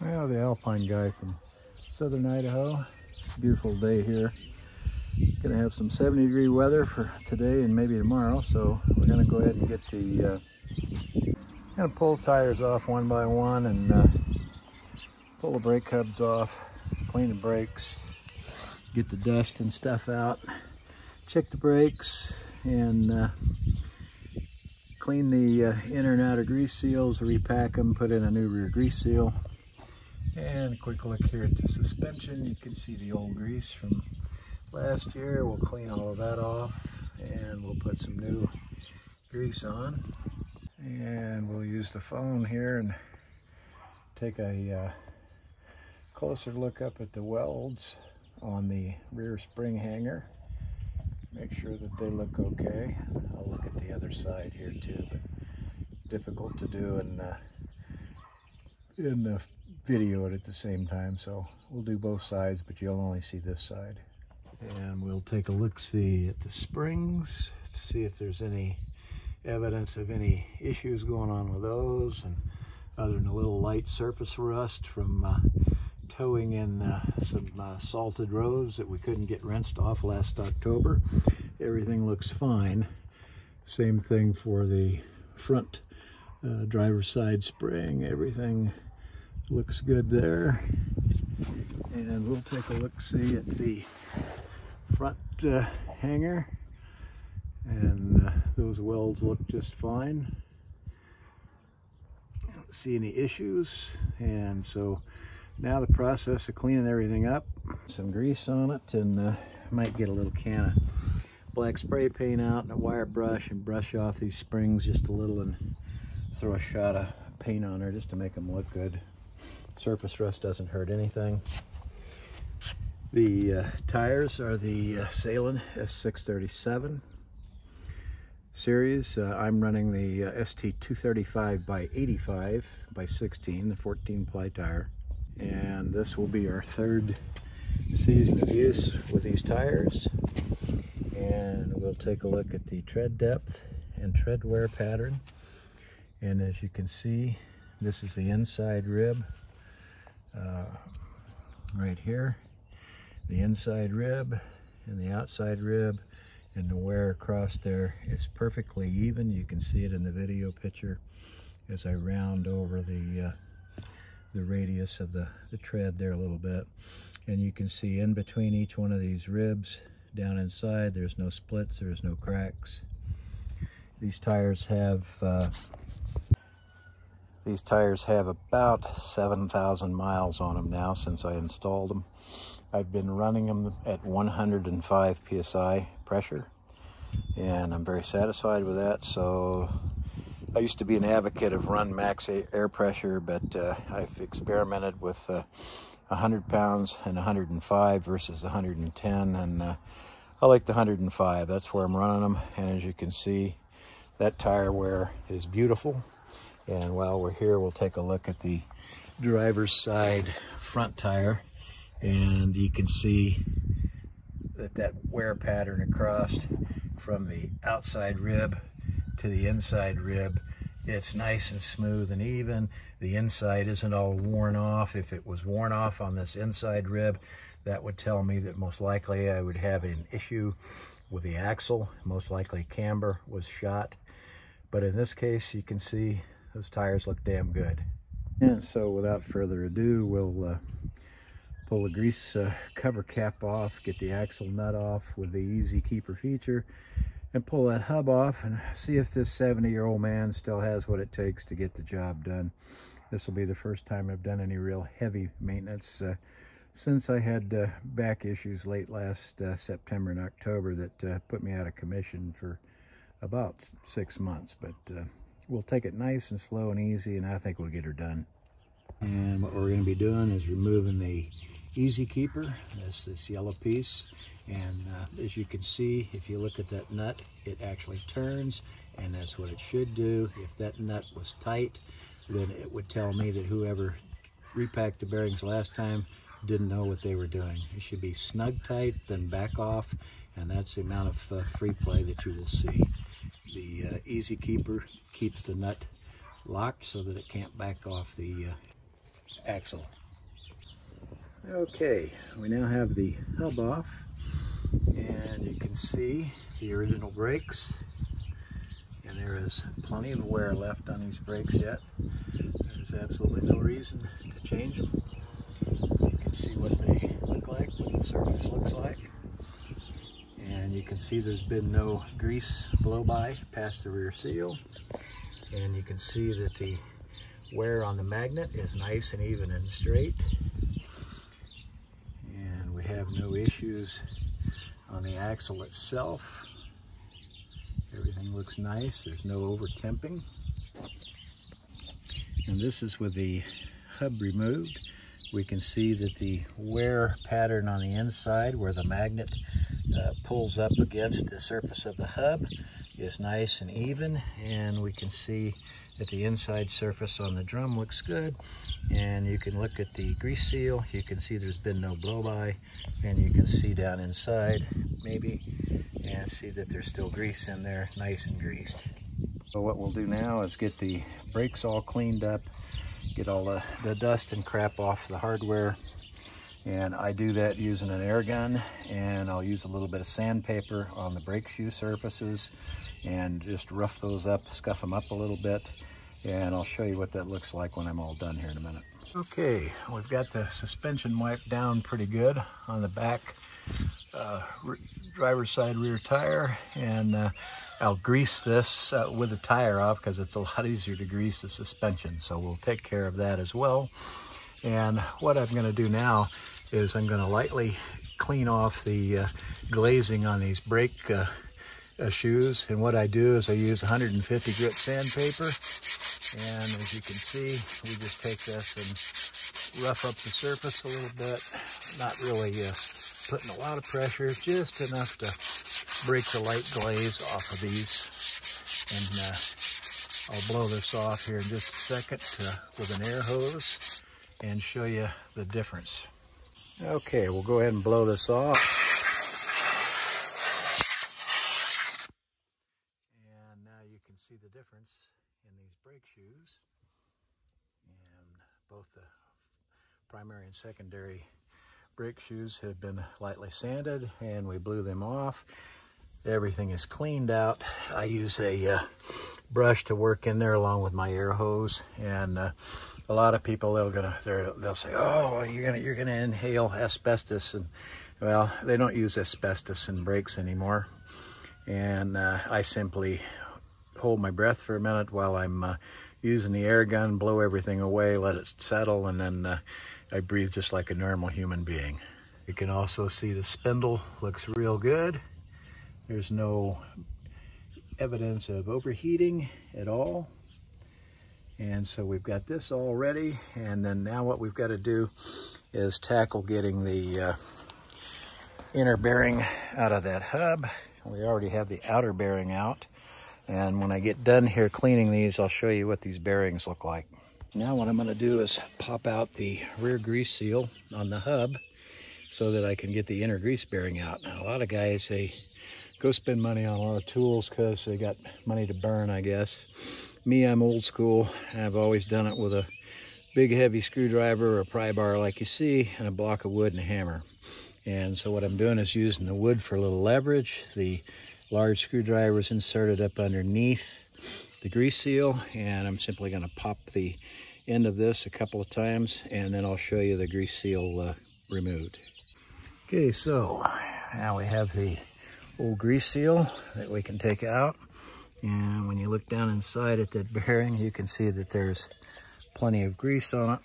Well, the Alpine guy from southern Idaho. Beautiful day here. Gonna have some 70-degree weather for today and maybe tomorrow, so we're gonna go ahead and get the gonna pull the tires off one by one and pull the brake hubs off, clean the brakes, get the dust and stuff out, check the brakes, and clean the inner and outer grease seals, repack them, put in a new rear grease seal. And a quick look here at the suspension. You can see the old grease from last year. We'll clean all of that off and we'll put some new grease on. And we'll use the phone here and take a closer look up at the welds on the rear spring hanger. Make sure that they look okay. I'll look at the other side here too, but difficult to do in the video it at the same time, so we'll do both sides, but you'll only see this side. And we'll take a look-see at the springs to see if there's any evidence of any issues going on with those, and other than a little light surface rust from towing in some salted roads that we couldn't get rinsed off last October. Everything looks fine. Same thing for the front driver's side spring. Everything looks good there. And we'll take a look-see at the front hanger, and those welds look just fine. Don't see any issues. And so now the process of cleaning everything up, some grease on it, and might get a little can of black spray paint out and a wire brush and brush off these springs just a little and throw a shot of paint on there just to make them look good. Surface rust doesn't hurt anything. The tires are the Salem S637 series. I'm running the ST235 by 85 by 16, the 14-ply tire. And this will be our third season of use with these tires. And we'll take a look at the tread depth and tread wear pattern. And as you can see, this is the inside rib. Right here, the inside rib and the outside rib, and the wear across there is perfectly even. You can see it in the video picture as I round over the radius of the tread there a little bit, and you can see in between each one of these ribs down inside there's no splits, there's no cracks. These tires have about 7,000 miles on them now since I installed them. I've been running them at 105 psi pressure, and I'm very satisfied with that. So I used to be an advocate of run max air pressure, but I've experimented with 100 pounds and 105 versus 110, and I like the 105. That's where I'm running them, and as you can see, that tire wear is beautiful. And while we're here, we'll take a look at the driver's side front tire, and you can see that wear pattern across from the outside rib to the inside rib. It's nice and smooth and even. The inside isn't all worn off. If it was worn off on this inside rib, that would tell me that most likely I would have an issue with the axle. Most likely camber was shot. But in this case, you can see those tires look damn good. And so without further ado, we'll pull the grease cover cap off, get the axle nut off with the Easy Keeper feature, and pull that hub off and see if this 70-year-old man still has what it takes to get the job done. This will be the first time I've done any real heavy maintenance since I had back issues late last September and October that put me out of commission for about 6 months. But we'll take it nice and slow and easy, and I think we'll get her done. And what we're going to be doing is removing the Easy Keeper. That's this yellow piece. And as you can see, if you look at that nut, it actually turns, and that's what it should do. If that nut was tight, then it would tell me that whoever repacked the bearings last time didn't know what they were doing. It should be snug tight, then back off, and that's the amount of free play that you will see. The Easy Keeper keeps the nut locked so that it can't back off the axle. Okay, we now have the hub off, and you can see the original brakes, and there is plenty of wear left on these brakes yet. There's absolutely no reason to change them. You can see what they look like, what the surface looks like, and you can see there's been no grease blow-by past the rear seal, and you can see that the wear on the magnet is nice and even and straight. We have no issues on the axle itself. Everything looks nice. There's no over temping. And this is with the hub removed. We can see that the wear pattern on the inside where the magnet pulls up against the surface of the hub is nice and even, and we can see that the inside surface on the drum looks good. And you can look at the grease seal, you can see there's been no blow-by, and you can see down inside maybe and see that there's still grease in there, nice and greased. So what we'll do now is get the brakes all cleaned up, get all the dust and crap off the hardware, and I do that using an air gun, and I'll use a little bit of sandpaper on the brake shoe surfaces and just rough those up, scuff them up a little bit, and I'll show you what that looks like when I'm all done here in a minute. Okay, we've got the suspension wiped down pretty good on the back driver's side rear tire, and I'll grease this with the tire off because it's a lot easier to grease the suspension, so we'll take care of that as well. And what I'm going to do now is I'm going to lightly clean off the glazing on these brake shoes, and what I do is I use 150 grit sandpaper, and as you can see, we just take this and rough up the surface a little bit, not really putting a lot of pressure, just enough to break the light glaze off of these. And I'll blow this off here in just a second with an air hose and show you the difference. Okay, we'll go ahead and blow this off. See the difference in these brake shoes, and both the primary and secondary brake shoes have been lightly sanded, and we blew them off. Everything is cleaned out. I use a brush to work in there along with my air hose, and a lot of people they'll say, oh, you're gonna inhale asbestos, and well, they don't use asbestos in brakes anymore, and I simply hold my breath for a minute while I'm using the air gun, blow everything away, let it settle, and then I breathe just like a normal human being. You can also see the spindle looks real good. There's no evidence of overheating at all. And so we've got this all ready, and then now what we've got to do is tackle getting the inner bearing out of that hub. We already have the outer bearing out. And when I get done here cleaning these, I'll show you what these bearings look like. Now what I'm going to do is pop out the rear grease seal on the hub so that I can get the inner grease bearing out. Now, a lot of guys, they go spend money on a lot of tools because they got money to burn, I guess. Me, I'm old school. I've always done it with a big heavy screwdriver or a pry bar like you see, and a block of wood and a hammer. And so what I'm doing is using the wood for a little leverage. The large screwdriver is inserted up underneath the grease seal, and I'm simply going to pop the end of this a couple of times, and then I'll show you the grease seal removed. Okay, so now we have the old grease seal that we can take out, and when you look down inside at that bearing, you can see that there's plenty of grease on it.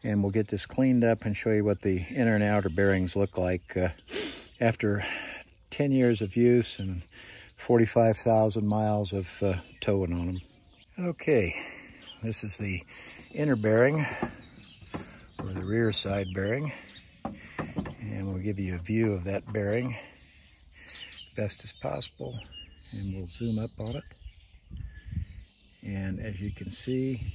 And we'll get this cleaned up and show you what the inner and outer bearings look like after 10 years of use and 45,000 miles of towing on them. Okay, this is the inner bearing, or the rear side bearing, and we'll give you a view of that bearing best as possible, and we'll zoom up on it. And as you can see,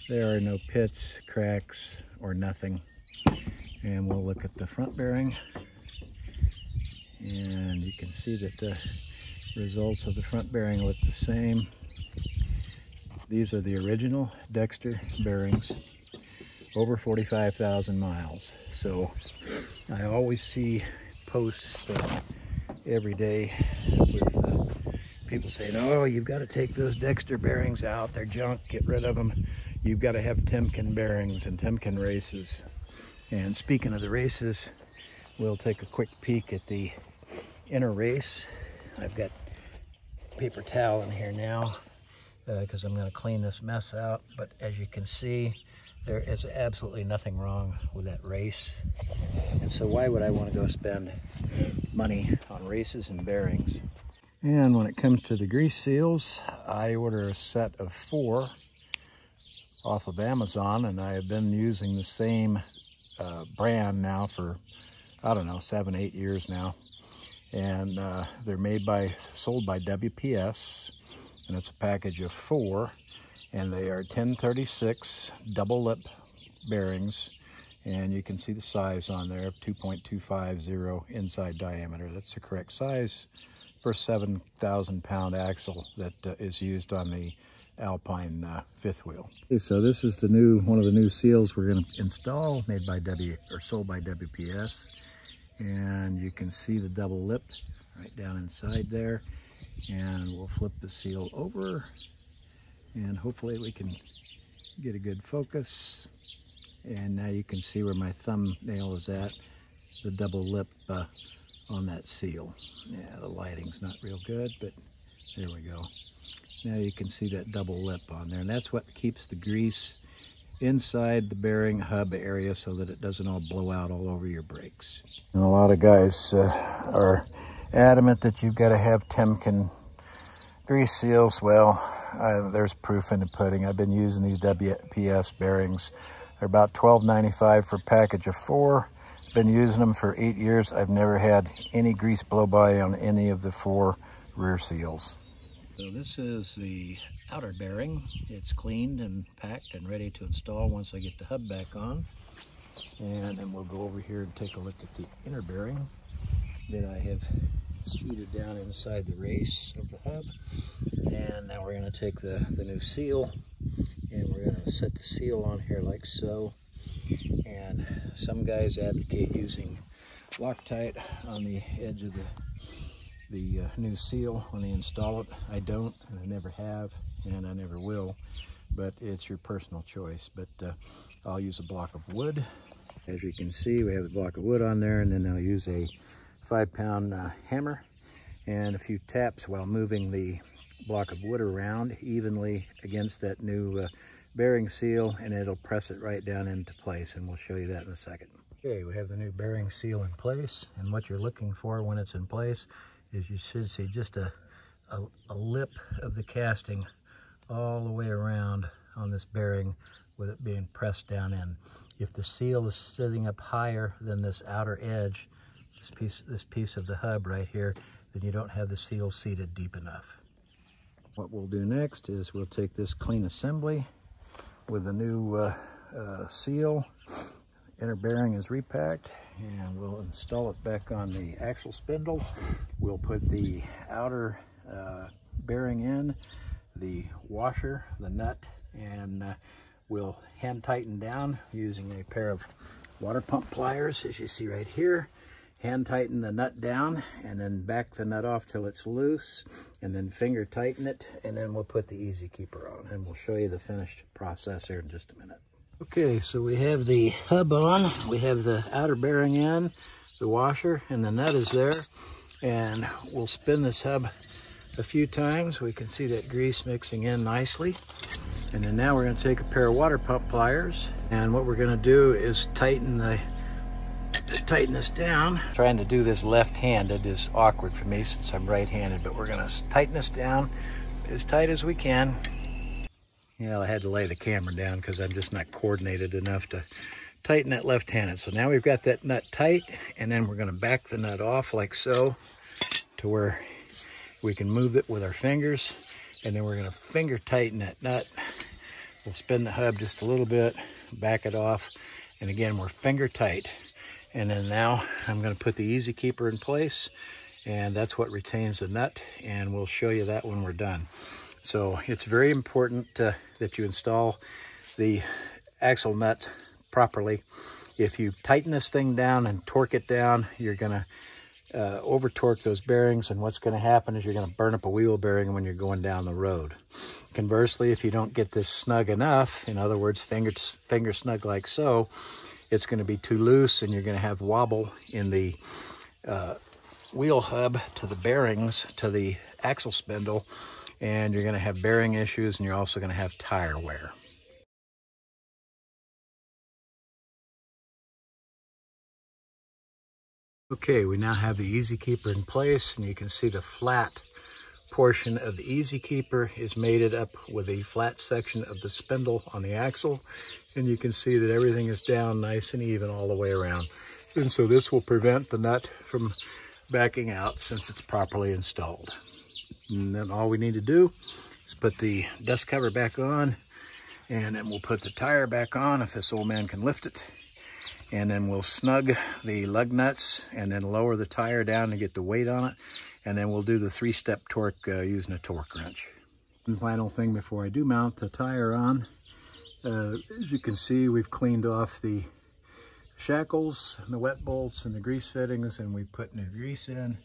there are no pits, cracks, or nothing. And we'll look at the front bearing, and you can see that the results of the front bearing look the same. These are the original Dexter bearings, over 45,000 miles. So I always see posts every day with people saying, oh, you've got to take those Dexter bearings out, they're junk, get rid of them. You've got to have Temkin bearings and Temkin races. And speaking of the races, we'll take a quick peek at the inner race. I've got paper towel in here now because I'm going to clean this mess out. But as you can see, there is absolutely nothing wrong with that race. And so why would I want to go spend money on races and bearings? And when it comes to the grease seals, I order a set of 4 off of Amazon, and I have been using the same brand now for, I don't know, 7, 8 years now. And they're sold by WPS, and it's a package of 4, and they are 1036 double lip bearings, and you can see the size on there of 2.250 inside diameter. That's the correct size for a 7,000 pound axle that is used on the Alpine fifth wheel. Okay, so this is one of the new seals we're going to install, made by sold by WPS. And you can see the double lip right down inside there. And we'll flip the seal over, and hopefully we can get a good focus. And now you can see where my thumbnail is at, the double lip on that seal. Yeah, the lighting's not real good, but there we go. Now you can see that double lip on there, and that's what keeps the grease inside the bearing hub area so that it doesn't all blow out all over your brakes. And a lot of guys are adamant that you've got to have Temkin grease seals. Well, there's proof in the pudding. I've been using these WPS bearings. They're about $12.95 for a package of 4. Been using them for 8 years. I've never had any grease blow by on any of the 4 rear seals. So this is the outer bearing. It's cleaned and packed and ready to install once I get the hub back on. And then we'll go over here and take a look at the inner bearing that I have seated down inside the race of the hub. And now we're going to take the new seal, and we're going to set the seal on here like so. And some guys advocate using Loctite on the edge of the new seal when they install it. I don't, and I never have, and I never will, but it's your personal choice. But I'll use a block of wood. As you can see, we have the block of wood on there, and then I'll use a 5-pound hammer and a few taps while moving the block of wood around evenly against that new bearing seal, and it'll press it right down into place, and we'll show you that in a second. Okay, we have the new bearing seal in place, and what you're looking for when it's in place is you should see just a lip of the casting all the way around on this bearing with it being pressed down in. If the seal is sitting up higher than this outer edge, this piece of the hub right here, then you don't have the seal seated deep enough. What we'll do next is we'll take this clean assembly with the new seal. Inner bearing is repacked, and we'll install it back on the axle spindle. We'll put the outer bearing in, the washer, the nut, and we'll hand tighten down using a pair of water pump pliers, as you see right here. Hand tighten the nut down, and then back the nut off till it's loose, and then finger tighten it, and then we'll put the easy keeper on, and we'll show you the finished process here in just a minute. Okay, so we have the hub on, we have the outer bearing in, the washer, and the nut is there. And we'll spin this hub a few times. We can see that grease mixing in nicely. And then now we're going to take a pair of water pump pliers, and what we're going to do is tighten this down. Trying to do this left-handed is awkward for me since I'm right-handed, but we're going to tighten this down as tight as we can. Yeah, I had to lay the camera down because I'm just not coordinated enough to tighten that left-handed. So now we've got that nut tight, and then we're going to back the nut off like so to where we can move it with our fingers, and then we're going to finger tighten that nut. We'll spin the hub just a little bit, back it off, and again, we're finger tight. And then now I'm going to put the easy keeper in place, and that's what retains the nut, and we'll show you that when we're done. So it's very important that you install the axle nut properly. If you tighten this thing down and torque it down, you're going to over torque those bearings, and what's going to happen is you're going to burn up a wheel bearing when you're going down the road. Conversely, if you don't get this snug enough, in other words, finger snug like so, it's going to be too loose, and you're going to have wobble in the wheel hub to the bearings to the axle spindle, and you're going to have bearing issues, and you're also going to have tire wear. Okay, we now have the Easy Keeper in place, and you can see the flat portion of the Easy Keeper is mated up with a flat section of the spindle on the axle, and you can see that everything is down nice and even all the way around. And so this will prevent the nut from backing out since it's properly installed. And then all we need to do is put the dust cover back on, and then we'll put the tire back on if this old man can lift it. And then we'll snug the lug nuts and then lower the tire down to get the weight on it. And then we'll do the 3-step torque using a torque wrench. One final thing before I do mount the tire on. As you can see, we've cleaned off the shackles, and the wet bolts, and the grease fittings, and we put new grease in.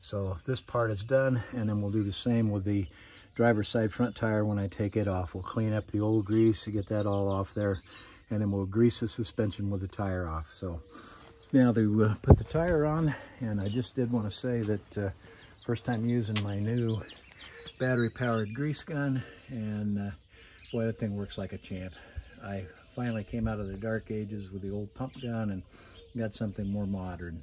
So this part is done, and then we'll do the same with the driver's side front tire when I take it off. We'll clean up the old grease to get that all off there, and then we'll grease the suspension with the tire off. So now to put the tire on, and I just did want to say that first time using my new battery-powered grease gun, and boy, that thing works like a champ. I finally came out of the dark ages with the old pump gun and got something more modern.